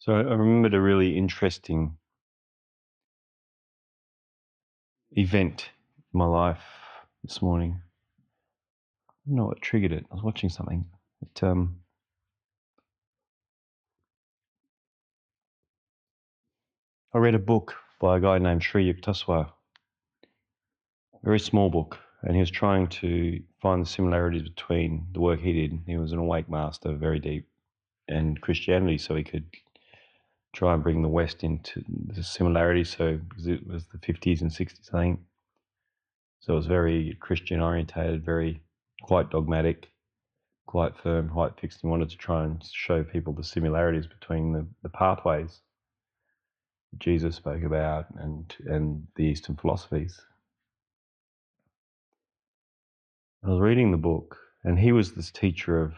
So I remembered a really interesting event in my life this morning. I don't know what triggered it. I was watching something. I read a book by a guy named Sri Yukteswar, a very small book, and he was trying to find the similarities between the work he did. He was an awake master, very deep, and Christianity, so he could try and bring the West into the similarities. So because it was the 50s and 60s, I think. So it was very Christian orientated, very quite dogmatic, quite firm, quite fixed. He wanted to try and show people the similarities between the pathways Jesus spoke about and the Eastern philosophies. I was reading the book, and he was this teacher of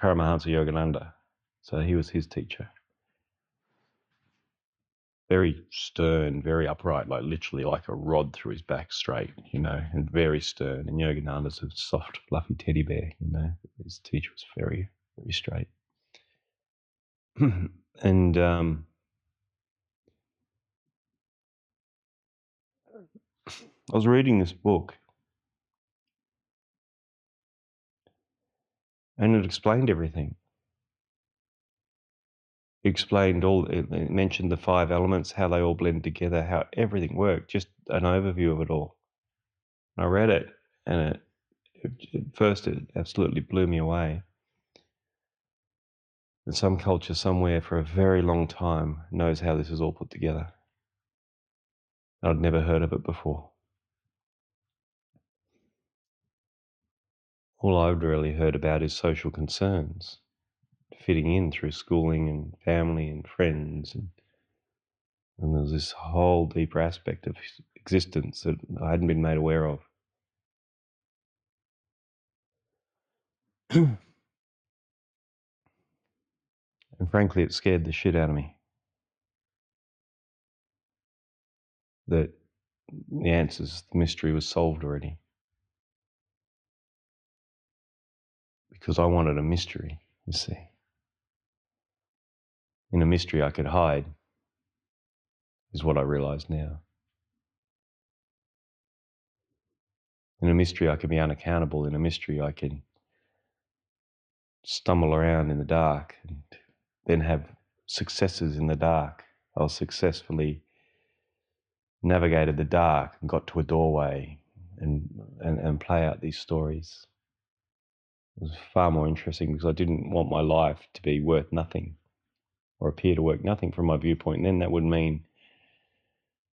Paramahansa Yogananda. So he was his teacher. Very stern, very upright, like literally like a rod through his back straight, and very stern. And Yogananda's a soft, fluffy teddy bear, His teacher was very, very straight. And I was reading this book, and it explained everything. It explained it mentioned the 5 elements, how they all blend together, how everything worked, just an overview of it all. I read it, and at first it absolutely blew me away. And some culture somewhere for a very long time knows how this is all put together. I'd never heard of it before. All I'd really heard about is social concerns, fitting in through schooling and family and friends, and there's this whole deeper aspect of existence that I hadn't been made aware of. And frankly, it scared the shit out of me that the answers, the mystery was solved already. Because I wanted a mystery, you see. In a mystery I could hide, is what I realise now. In a mystery I can be unaccountable. In a mystery I can stumble around in the dark and then have successes in the dark. I successfully navigated the dark and got to a doorway and play out these stories. It was far more interesting because I didn't want my life to be worth nothing or appear to work nothing from my viewpoint. And then that would mean,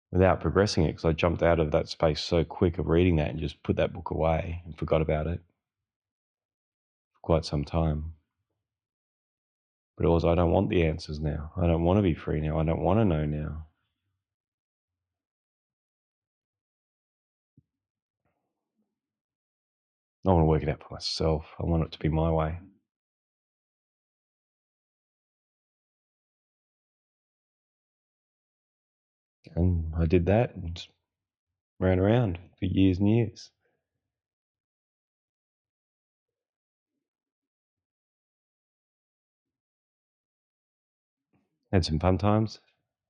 without progressing it, because I jumped out of that space so quick of reading that and just put that book away and forgot about it for quite some time. But it was, I don't want the answers now. I don't want to be free now. I don't want to know now. I want to work it out for myself. I want it to be my way. And I did that and ran around for years and years. Had some fun times,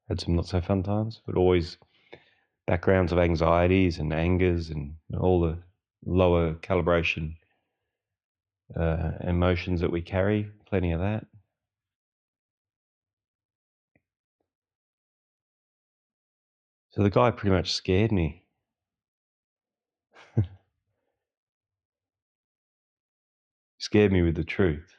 had some not so fun times, but always backgrounds of anxieties and angers and all the lower calibration emotions that we carry, plenty of that. So the guy pretty much scared me. Scared me with the truth.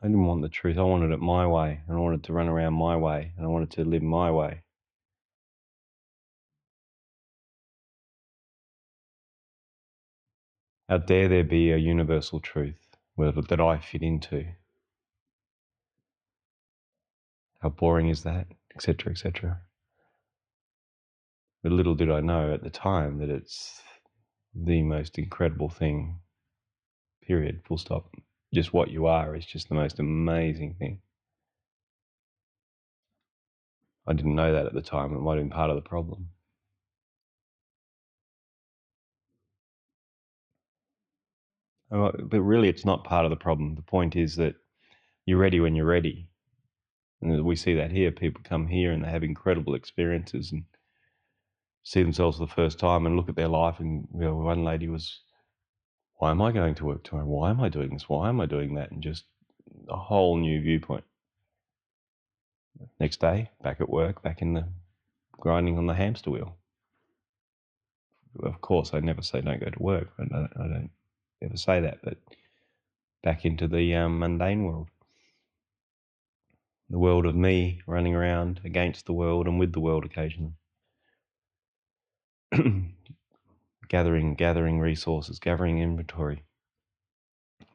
I didn't want the truth. I wanted it my way, and I wanted to run around my way, and I wanted to live my way. How dare there be a universal truth that I fit into? How boring is that? Etc., etc. But little did I know at the time that it's the most incredible thing, period, full stop. Just what you are is just the most amazing thing. I didn't know that at the time. It might have been part of the problem. But really, it's not part of the problem. The point is that you're ready when you're ready. And we see that here. People come here and they have incredible experiences and see themselves for the first time and look at their life. And one lady was, why am I going to work tomorrow? Why am I doing this? Why am I doing that? And just a whole new viewpoint. Next day, back at work, back in the grinding on the hamster wheel. Of course, I never say don't go to work. I don't ever say that, but back into the mundane world. The world of me running around against the world and with the world occasionally. gathering resources, gathering inventory,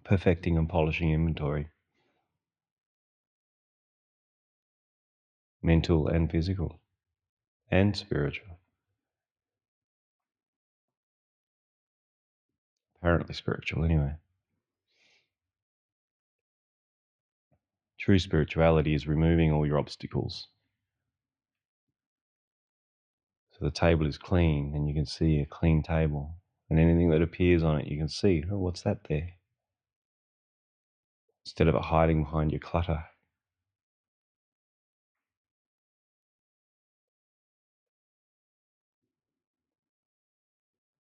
perfecting and polishing inventory, mental and physical and spiritual. Apparently spiritual anyway. True spirituality is removing all your obstacles. So the table is clean and you can see a clean table, and anything that appears on it you can see, oh, what's that there? Instead of it hiding behind your clutter.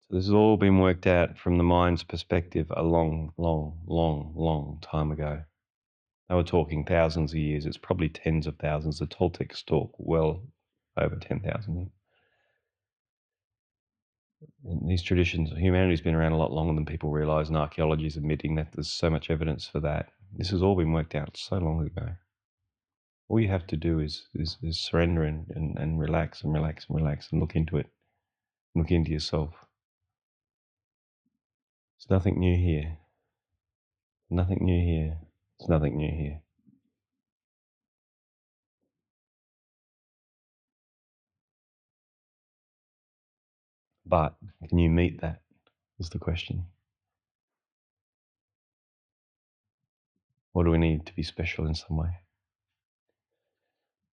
So this has all been worked out from the mind's perspective a long, long, long, long time ago. They were talking thousands of years. It's probably tens of thousands. The Toltecs talk well over 10,000 years. In these traditions, humanity's been around a lot longer than people realise, and archaeology is admitting that there's so much evidence for that. This has all been worked out so long ago. All you have to do is surrender and relax and relax and relax and look into it. Look into yourself. There's nothing new here. Nothing new here. There's nothing new here. But can you meet that? Is the question. Or do we need to be special in some way?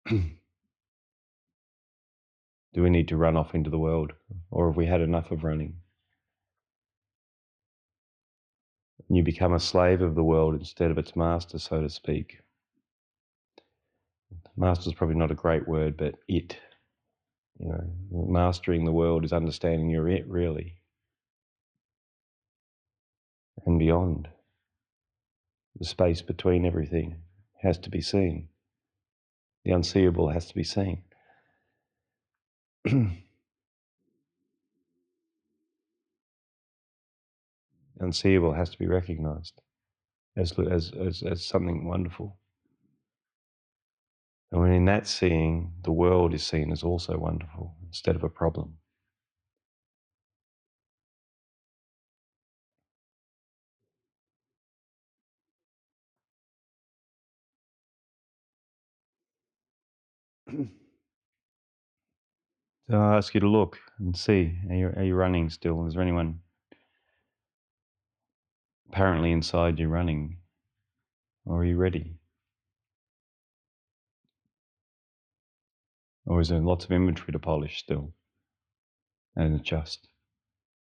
Do we need to run off into the world? Or have we had enough of running? You become a slave of the world instead of its master, so to speak. Master is probably not a great word, but it. Mastering the world is understanding you're it, really. And beyond. The space between everything has to be seen. The unseeable has to be seen. Unseeable has to be recognized as something wonderful. And when in that seeing, the world is seen as also wonderful instead of a problem. So I ask you to look and see, are you running still? Is there anyone apparently inside you running? Or are you ready? Or is there lots of inventory to polish still and adjust?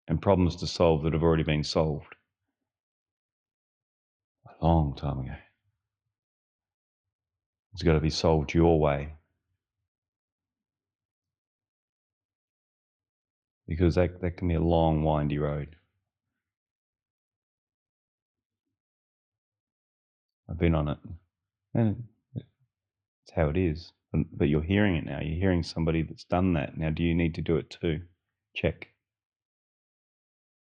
And problems to solve that have already been solved a long time ago. It's got to be solved your way. Because that can be a long, windy road. I've been on it. And it's how it is. But you're hearing it now. You're hearing somebody that's done that. Now, do you need to do it too? Check.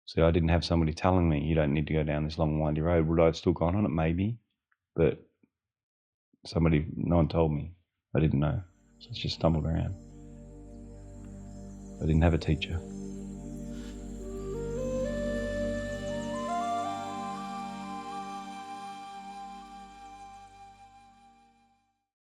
So I didn't have somebody telling me you don't need to go down this long, windy road. Would I have still gone on it? Maybe. But no one told me. I didn't know. So it's just stumbled around. I didn't have a teacher.